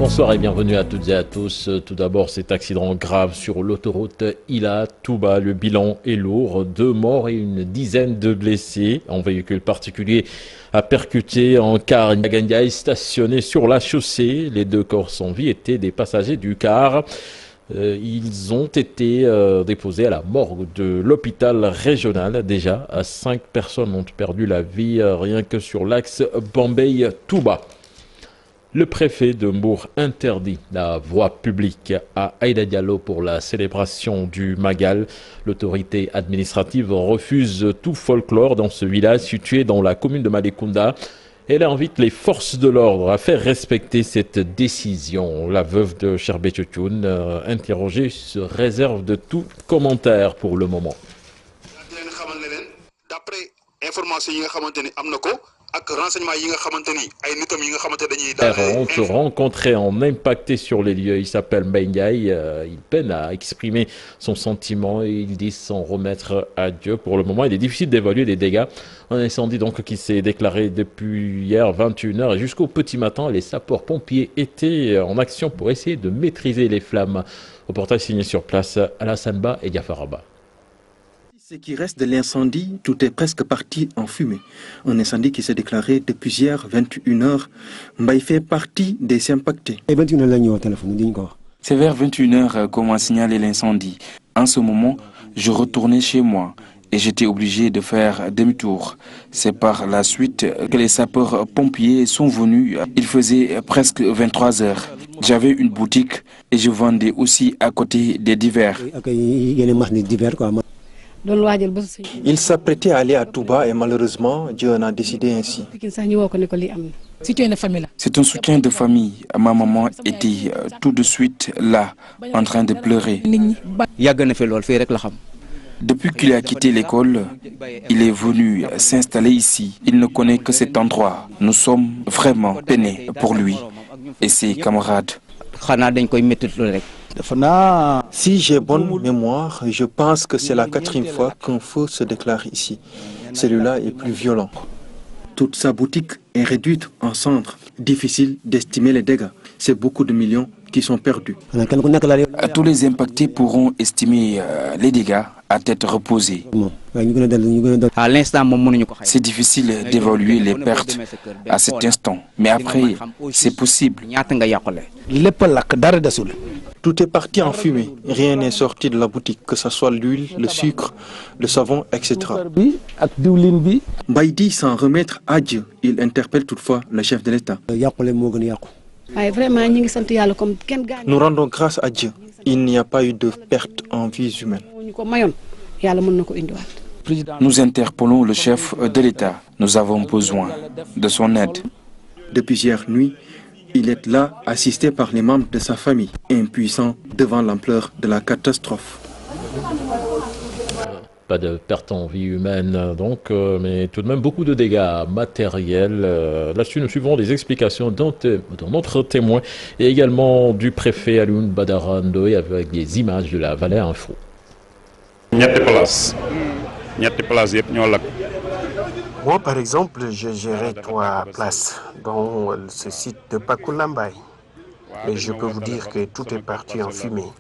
Bonsoir et bienvenue à toutes et à tous. Tout d'abord, cet accident grave sur l'autoroute Ila-Touba. Le bilan est lourd, 2 morts et une dizaine de blessés. Un véhicule particulier a percuté un car Ndiaye stationné sur la chaussée. Les 2 corps sans vie étaient des passagers du car. Ils ont été déposés à la morgue de l'hôpital régional. Déjà, 5 personnes ont perdu la vie rien que sur l'axe Bambey-Touba. Le préfet de Mbour interdit la voie publique à Aïda Diallo pour la célébration du Magal. L'autorité administrative refuse tout folklore dans ce village situé dans la commune de Malicounda. Elle invite les forces de l'ordre à faire respecter cette décision. La veuve de Cherbé Tchotchoun, interrogée, se réserve de tout commentaire pour le moment. D'après information Ont rencontré en impacté sur les lieux. Il s'appelle Mbengaï. Il peine à exprimer son sentiment et il dit s'en remettre à Dieu. Pour le moment, il est difficile d'évaluer les dégâts. Un incendie donc qui s'est déclaré depuis hier 21h et jusqu'au petit matin. Les sapeurs-pompiers étaient en action pour essayer de maîtriser les flammes. Reportage signé sur place Alassane Ba et Diafaraba. Ce qui reste de l'incendie, tout est presque parti en fumée. Un incendie qui s'est déclaré depuis hier 21h. Mbaye fait partie des impactés. C'est vers 21h qu'on m'a signalé l'incendie. En ce moment, je retournais chez moi et j'étais obligé de faire demi-tour. C'est par la suite que les sapeurs-pompiers sont venus. Il faisait presque 23h. J'avais une boutique et je vendais aussi à côté des divers. Il s'apprêtait à aller à Touba et malheureusement, Dieu en a décidé ainsi. C'est un soutien de famille. Ma maman était tout de suite là, en train de pleurer. Depuis qu'il a quitté l'école, il est venu s'installer ici. Il ne connaît que cet endroit. Nous sommes vraiment peinés pour lui et ses camarades. Si j'ai bonne mémoire, je pense que c'est la 4e fois qu'un feu se déclare ici. Celui-là est plus violent. Toute sa boutique est réduite en cendres. Difficile d'estimer les dégâts. C'est beaucoup de millions qui sont perdus. Tous les impactés pourront estimer les dégâts à tête reposée. C'est difficile d'évaluer les pertes à cet instant, mais après, c'est possible. Tout est parti en fumée. Rien n'est sorti de la boutique, que ce soit l'huile, le sucre, le savon, etc. Baïdi s'en remettre à Dieu. Il interpelle toutefois le chef de l'État. Nous rendons grâce à Dieu. Il n'y a pas eu de perte en vies humaines. Nous interpellons le chef de l'État. Nous avons besoin de son aide. Depuis hier nuit, il est là, assisté par les membres de sa famille, impuissant devant l'ampleur de la catastrophe. Pas de perte en vie humaine, donc, mais tout de même beaucoup de dégâts matériels. Là-dessus, nous suivons les explications d'un notre témoin et également du préfet Alioune Badara Ndoye avec des images de la Vallée Info. Moi, par exemple, j'ai géré 3 places, dont ce site de Pakoulambay. Mais je peux vous dire que tout est parti en fumée.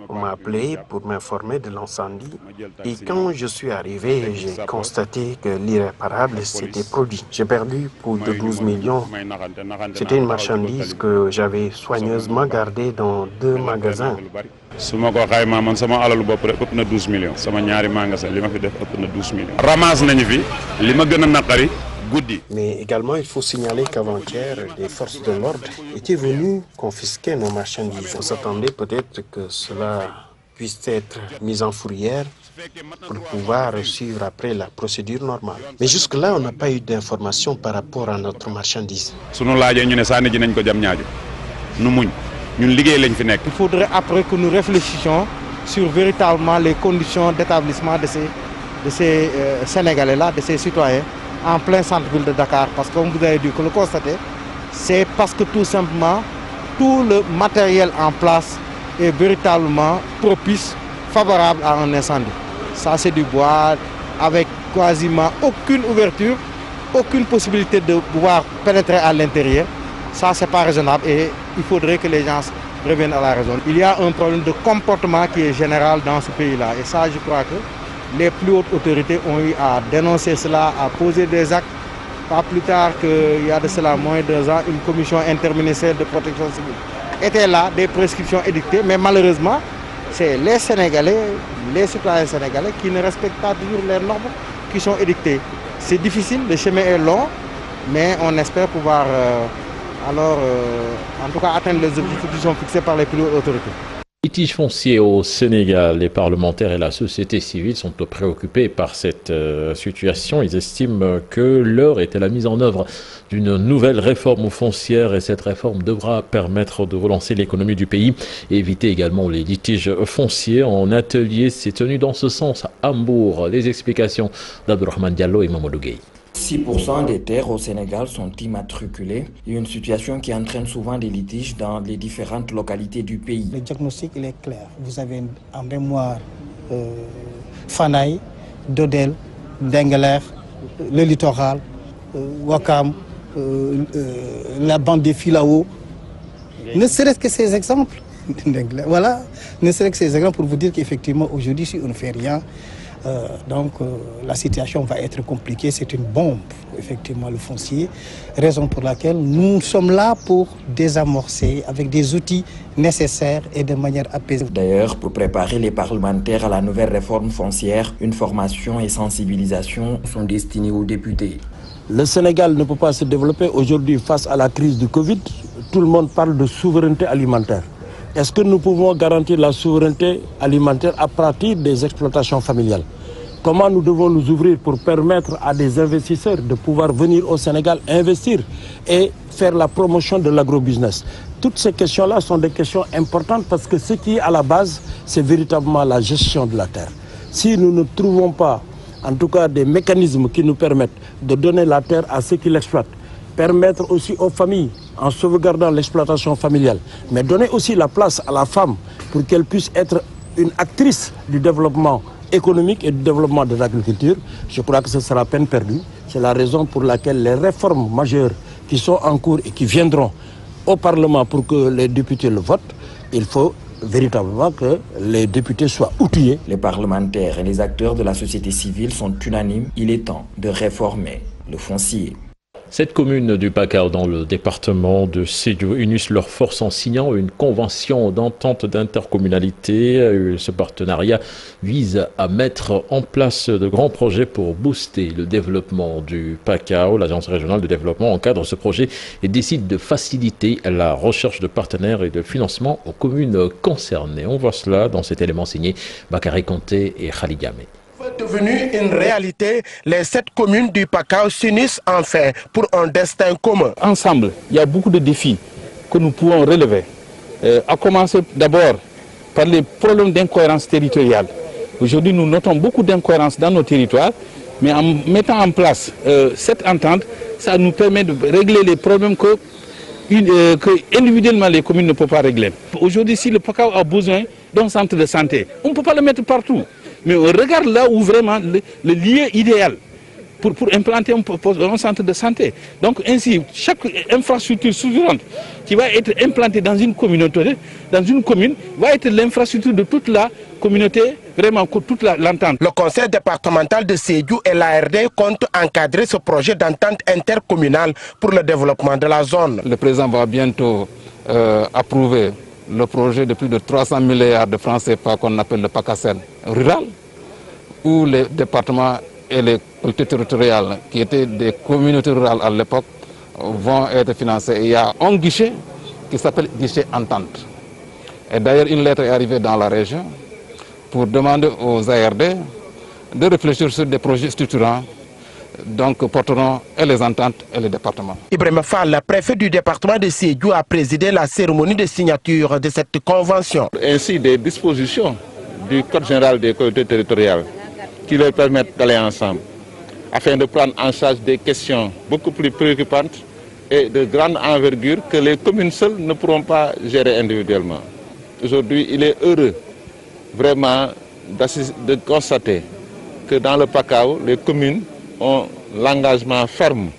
On m'a appelé pour m'informer de l'incendie et quand je suis arrivé, j'ai constaté que l'irréparable s'était produit. J'ai perdu plus de 12 millions. C'était une marchandise que j'avais soigneusement gardée dans 2 magasins. Mais également, il faut signaler qu'avant-hier, les forces de l'ordre étaient venues confisquer nos marchandises. On s'attendait peut-être que cela puisse être mis en fourrière pour pouvoir suivre après la procédure normale. Mais jusque-là, on n'a pas eu d'informations par rapport à notre marchandise. Il faudrait après que nous réfléchissions sur véritablement les conditions d'établissement de ces Sénégalais-là, de ces citoyens, en plein centre-ville de Dakar. Parce que comme vous avez dû le constater, c'est parce que tout simplement, tout le matériel en place est véritablement propice, favorable à un incendie. Ça, c'est du bois avec quasiment aucune ouverture, aucune possibilité de pouvoir pénétrer à l'intérieur. Ça, c'est pas raisonnable et il faudrait que les gens reviennent à la raison. Il y a un problème de comportement qui est général dans ce pays-là. Et ça, je crois que les plus hautes autorités ont eu à dénoncer cela, à poser des actes. Pas plus tard qu'il y a de cela moins de 2 ans, une commission interministérielle de protection civile était là, des prescriptions édictées, mais malheureusement, c'est les Sénégalais, les citoyens sénégalais qui ne respectent pas toujours les normes qui sont édictées. C'est difficile, le chemin est long, mais on espère pouvoir en tout cas atteindre les objectifs qui sont fixés par les plus hautes autorités. Litige foncier au Sénégal, les parlementaires et la société civile sont préoccupés par cette situation. Ils estiment que l'heure est à la mise en œuvre d'une nouvelle réforme foncière et cette réforme devra permettre de relancer l'économie du pays et éviter également les litiges fonciers. En atelier s'est tenu dans ce sens à Hambourg. Les explications d'Abdourahmane Diallo et Mamadou Gueye. 6% des terres au Sénégal sont immatriculées, une situation qui entraîne souvent des litiges dans les différentes localités du pays. Le diagnostic il est clair. Vous avez en mémoire Fanaï, Dodel, Dengueler, le littoral, Wakam, la bande des Filao. Ne serait-ce que ces exemples. Voilà, ne serait-ce que ces exemples pour vous dire qu'effectivement aujourd'hui si on ne fait rien, la situation va être compliquée, c'est une bombe, effectivement, le foncier. Raison pour laquelle nous sommes là pour désamorcer avec des outils nécessaires et de manière apaisée. D'ailleurs, pour préparer les parlementaires à la nouvelle réforme foncière, une formation et sensibilisation sont destinées aux députés. Le Sénégal ne peut pas se développer aujourd'hui face à la crise du Covid. Tout le monde parle de souveraineté alimentaire. Est-ce que nous pouvons garantir la souveraineté alimentaire à partir des exploitations familiales? Comment nous devons nous ouvrir pour permettre à des investisseurs de pouvoir venir au Sénégal investir et faire la promotion de l'agrobusiness? Toutes ces questions-là sont des questions importantes parce que ce qui est à la base, c'est véritablement la gestion de la terre. Si nous ne trouvons pas, en tout cas, des mécanismes qui nous permettent de donner la terre à ceux qui l'exploitent, permettre aussi aux familles, en sauvegardant l'exploitation familiale, mais donner aussi la place à la femme pour qu'elle puisse être une actrice du développement économique et du développement de l'agriculture, je crois que ce sera peine perdue. C'est la raison pour laquelle les réformes majeures qui sont en cours et qui viendront au Parlement pour que les députés le votent, il faut véritablement que les députés soient outillés. Les parlementaires et les acteurs de la société civile sont unanimes. Il est temps de réformer le foncier. 7 communes du Pakao dans le département de Sédhiou unissent leurs forces en signant une convention d'entente d'intercommunalité. Ce partenariat vise à mettre en place de grands projets pour booster le développement du Pakao. L'agence régionale de développement encadre ce projet et décide de faciliter la recherche de partenaires et de financement aux communes concernées. On voit cela dans cet élément signé Bakary Conté et Khalid Yamé. Devenue une réalité, les 7 communes du Pakao s'unissent enfin pour un destin commun. Ensemble, il y a beaucoup de défis que nous pouvons relever. À commencer d'abord par les problèmes d'incohérence territoriale. Aujourd'hui, nous notons beaucoup d'incohérences dans nos territoires, mais en mettant en place cette entente, ça nous permet de régler les problèmes que individuellement les communes ne peuvent pas régler. Aujourd'hui, si le Pakao a besoin d'un centre de santé, on ne peut pas le mettre partout. Mais on regarde là où vraiment le lieu idéal pour implanter un centre de santé. Donc ainsi, chaque infrastructure souveraine qui va être implantée dans une communauté, dans une commune, va être l'infrastructure de toute la communauté, vraiment toute l'entente. Le conseil départemental de Sédhiou et l'ARD comptent encadrer ce projet d'entente intercommunale pour le développement de la zone. Le président va bientôt approuver le projet de plus de 300 milliards de francs CFA qu'on appelle le PACASEN rural, où les départements et les collectivités territoriales, qui étaient des communautés rurales à l'époque, vont être financés. Et il y a un guichet qui s'appelle guichet entente. Et d'ailleurs, une lettre est arrivée dans la région pour demander aux ARD de réfléchir sur des projets structurants, donc porteront et les ententes et les départements. Ibrahima Fall, préfet du département de Sédhiou, a présidé la cérémonie de signature de cette convention. Ainsi, des dispositions du Code général des collectivités territoriales qui leur permettent d'aller ensemble afin de prendre en charge des questions beaucoup plus préoccupantes et de grande envergure que les communes seules ne pourront pas gérer individuellement. Aujourd'hui, il est heureux vraiment de constater que dans le Pakao, les communes ont l'engagement ferme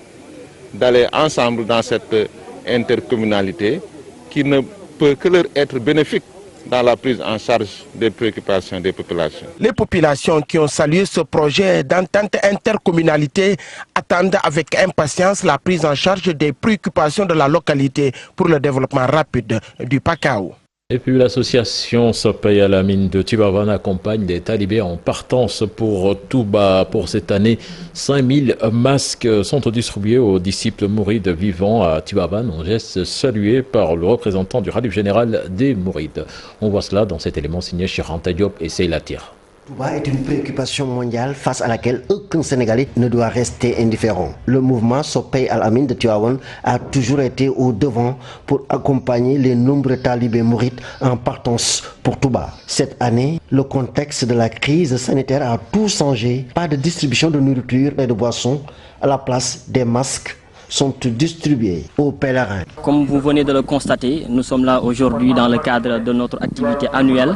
d'aller ensemble dans cette intercommunalité qui ne peut que leur être bénéfique dans la prise en charge des préoccupations des populations. Les populations qui ont salué ce projet d'entente intercommunalité attendent avec impatience la prise en charge des préoccupations de la localité pour le développement rapide du Pakao. Et puis l'association Sopey Al-Amin de Tivaouane accompagne des talibés en partance pour Touba. Pour cette année, 5000 masques sont distribués aux disciples mourides vivant à Tivaouane, un geste salué par le représentant du Khalif général des mourides. On voit cela dans cet élément signé Cheikh Anta Diop et Seyla Tir. Touba est une préoccupation mondiale face à laquelle aucun Sénégalais ne doit rester indifférent. Le mouvement Sopey Al-Amin de Tivaouane a toujours été au devant pour accompagner les nombreux talibés mourides en partance pour Touba. Cette année, le contexte de la crise sanitaire a tout changé. Pas de distribution de nourriture et de boissons. À la place, des masques sont distribués aux pèlerins. Comme vous venez de le constater, nous sommes là aujourd'hui dans le cadre de notre activité annuelle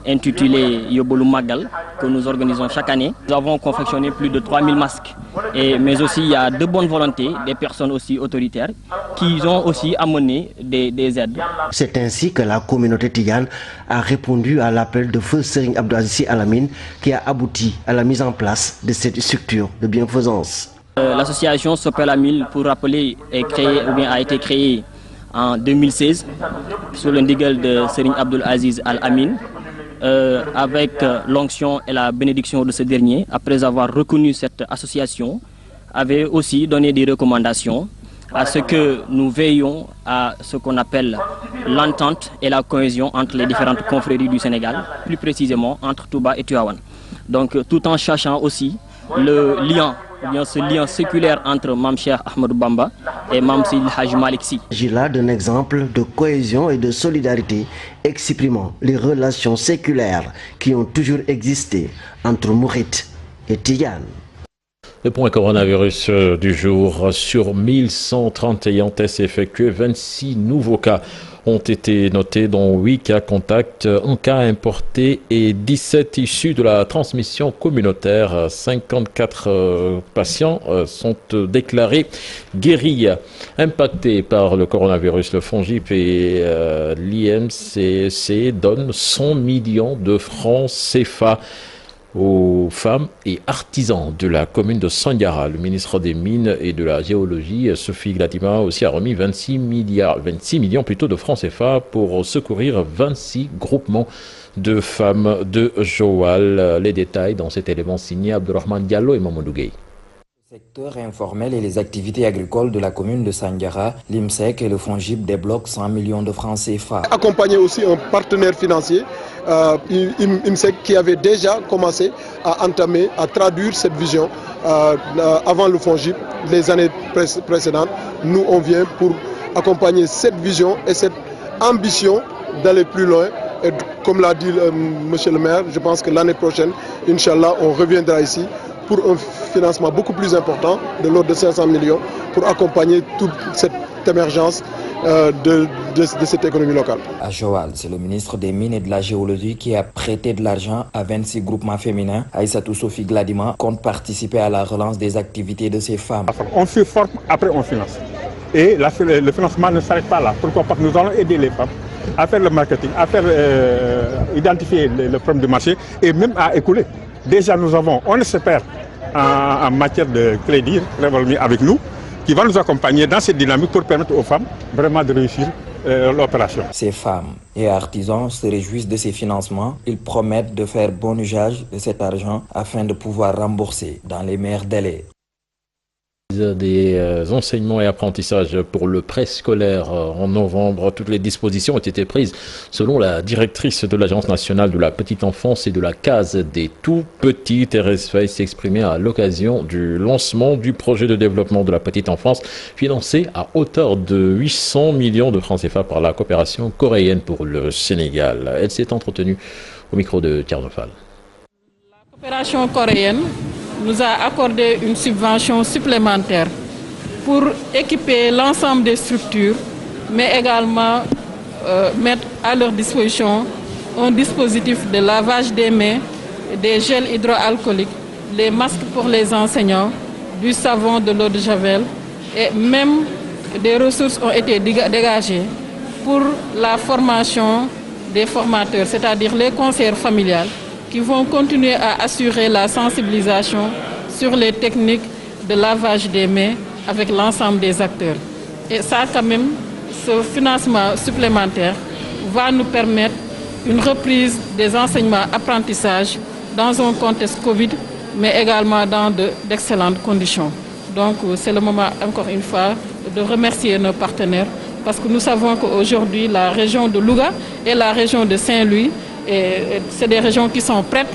intitulé Yobolu Magal, que nous organisons chaque année. Nous avons confectionné plus de 3000 masques. Mais aussi, il y a de bonnes volontés, des personnes aussi autoritaires, qui ont aussi amené des aides. C'est ainsi que la communauté tigane a répondu à l'appel de feu Serigne Abdou Aziz Sy Al Amine, qui a abouti à la mise en place de cette structure de bienfaisance. L'association Sopey Al-Amin, pour rappeler, a été créée en 2016 sous le ndigal de Serigne Abdou Aziz Al Amine. Avec l'onction et la bénédiction de ce dernier, après avoir reconnu cette association, avait aussi donné des recommandations à ce que nous veillions à ce qu'on appelle l'entente et la cohésion entre les différentes confréries du Sénégal, plus précisément entre Touba et Tivaouane. Donc tout en cherchant aussi le lien, ou bien ce lien séculaire entre Mam Cheikh Ahmadou Bamba et Mam Seydi Hadji Malick Sy. Il s'agit là d'un exemple de cohésion et de solidarité exprimant les relations séculaires qui ont toujours existé entre Mouride et Tidiane. Le point coronavirus du jour, sur 1131 tests effectués, 26 nouveaux cas ont été notés, dont 8 cas contacts, 1 cas importé et 17 issus de la transmission communautaire. 54 patients sont déclarés guéris. Impactés par le coronavirus, le FONGIP et l'IMCC donnent 100 millions de francs CFA aux femmes et artisans de la commune de Sandiara. Le ministre des Mines et de la Géologie, Sophie Gladima, aussi a remis 26 millions de francs CFA pour secourir 26 groupements de femmes de Joal. Les détails dans cet élément signé Abdourahmane Diallo et Mamadou Gueye. Le secteur informel et les activités agricoles de la commune de Sandiara, l'IMSEC et le FONGIP débloquent 100 millions de francs CFA. Accompagner aussi un partenaire financier, IMSEC, qui avait déjà commencé à entamer, à traduire cette vision avant le FONGIP, les années précédentes. Nous, on vient pour accompagner cette vision et cette ambition d'aller plus loin. Et comme l'a dit monsieur le maire, je pense que l'année prochaine, Inch'Allah, on reviendra ici pour un financement beaucoup plus important, de l'ordre de 500 millions, pour accompagner toute cette émergence de cette économie locale. À Joal, c'est le ministre des Mines et de la Géologie qui a prêté de l'argent à 26 groupements féminins. Aïssatou Sophie Gladima compte participer à la relance des activités de ces femmes. On se forme, après on finance. Et le financement ne s'arrête pas là. Pourquoi? Parce que nous allons aider les femmes à faire le marketing, à faire identifier le problème du marché et même à écouler. Déjà, nous avons, on espère, en matière de crédit révolvé avec nous, qui va nous accompagner dans cette dynamique pour permettre aux femmes vraiment de réussir l'opération. Ces femmes et artisans se réjouissent de ces financements. Ils promettent de faire bon usage de cet argent afin de pouvoir rembourser dans les meilleurs délais. Des enseignements et apprentissages pour le préscolaire en novembre. Toutes les dispositions ont été prises selon la directrice de l'Agence nationale de la petite enfance et de la case des tout petits. Thérèse Fay s'exprimait à l'occasion du lancement du projet de développement de la petite enfance financé à hauteur de 800 millions de francs CFA par la coopération coréenne pour le Sénégal. Elle s'est entretenue au micro de Carnofal. La coopération coréenne nous a accordé une subvention supplémentaire pour équiper l'ensemble des structures, mais également mettre à leur disposition un dispositif de lavage des mains, des gels hydroalcooliques, les masques pour les enseignants, du savon, de l'eau de javel et même des ressources ont été dégagées pour la formation des formateurs, c'est-à-dire les conseillers familiales, qui vont continuer à assurer la sensibilisation sur les techniques de lavage des mains avec l'ensemble des acteurs. Et ça, quand même, ce financement supplémentaire va nous permettre une reprise des enseignements-apprentissages dans un contexte Covid, mais également dans d'excellentes conditions. Donc, c'est le moment, encore une fois, de remercier nos partenaires, parce que nous savons qu'aujourd'hui, la région de Louga et la région de Saint-Louis, c'est des régions qui sont prêtes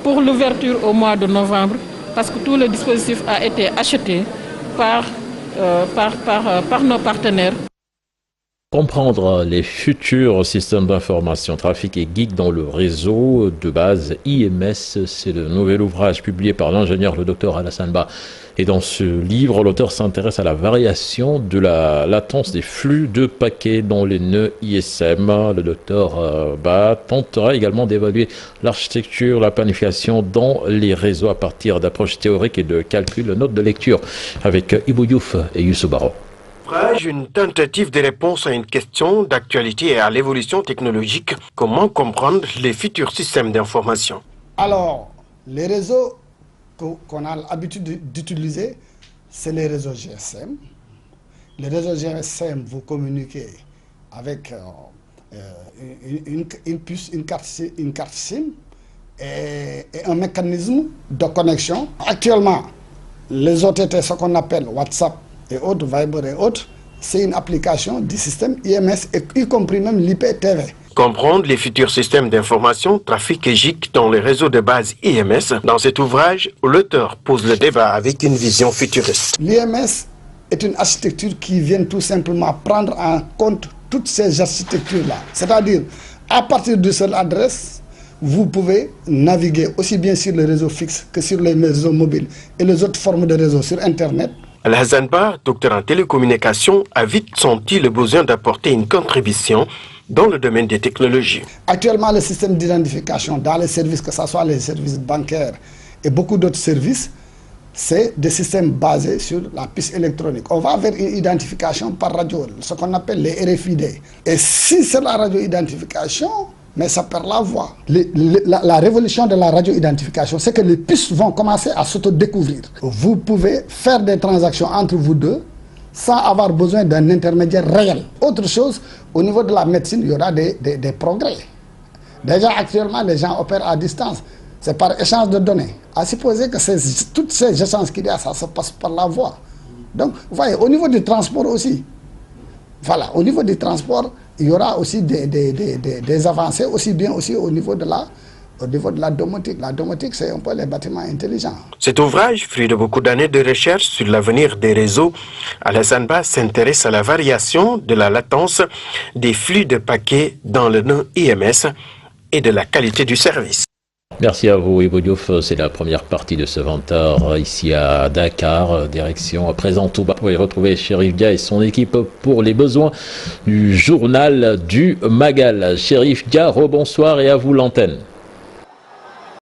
pour l'ouverture au mois de novembre, parce que tout le dispositif a été acheté par nos partenaires. Comprendre les futurs systèmes d'information, trafic et geek dans le réseau de base IMS, c'est le nouvel ouvrage publié par l'ingénieur le docteur Alassane Ba. Et dans ce livre, l'auteur s'intéresse à la variation de la latence des flux de paquets dans les nœuds ISM. Le docteur Ba tentera également d'évaluer l'architecture, la planification dans les réseaux à partir d'approches théoriques et de calculs. Note de lecture avec Ibou Diouf et Youssou Baro. Une tentative de réponse à une question d'actualité et à l'évolution technologique. Comment comprendre les futurs systèmes d'information? Alors, les réseaux qu'on a l'habitude d'utiliser, c'est les réseaux GSM. Les réseaux GSM, vous communiquez avec une puce, une carte SIM et un mécanisme de connexion. Actuellement, les OTT, ce qu'on appelle WhatsApp et autres, Viber et autres, c'est une application du système IMS, y compris même l'IPTV. Comprendre les futurs systèmes d'information, trafic et GIC dans les réseaux de base IMS. Dans cet ouvrage, l'auteur pose le débat avec une vision futuriste. L'IMS est une architecture qui vient tout simplement prendre en compte toutes ces architectures-là. C'est-à-dire, à partir de cette adresse, vous pouvez naviguer aussi bien sur les réseaux fixes que sur les réseaux mobiles et les autres formes de réseaux sur Internet. Alassane Ba, docteur en télécommunication, a vite senti le besoin d'apporter une contribution dans le domaine des technologies. Actuellement, le système d'identification dans les services, que ce soit les services bancaires et beaucoup d'autres services, c'est des systèmes basés sur la puce électronique. On va vers une identification par radio, ce qu'on appelle les RFID. Et si c'est la radio-identification, mais ça perd la voix. La révolution de la radio-identification, c'est que les puces vont commencer à s'auto-découvrir. Vous pouvez faire des transactions entre vous deux sans avoir besoin d'un intermédiaire réel. Autre chose, au niveau de la médecine, il y aura des progrès. Déjà, actuellement, les gens opèrent à distance. C'est par échange de données. À supposer que toutes ces échanges qu'il y a, ça se passe par la voix. Donc, vous voyez, au niveau du transport aussi, voilà, au niveau du transport, il y aura aussi des avancées, aussi bien aussi au niveau de la domotique. La domotique, c'est un peu les bâtiments intelligents. Cet ouvrage, fruit de beaucoup d'années de recherche sur l'avenir des réseaux, Alassane Ba s'intéresse à la variation de la latence des flux de paquets dans le nœud IMS et de la qualité du service. Merci à vous, Ibou Diouf. C'est la première partie de ce 20h ici à Dakar. Direction à présent Touba. Vous pouvez retrouver Chérif Dia et son équipe pour les besoins du journal du Magal. Chérif Dia, rebonsoir et à vous l'antenne.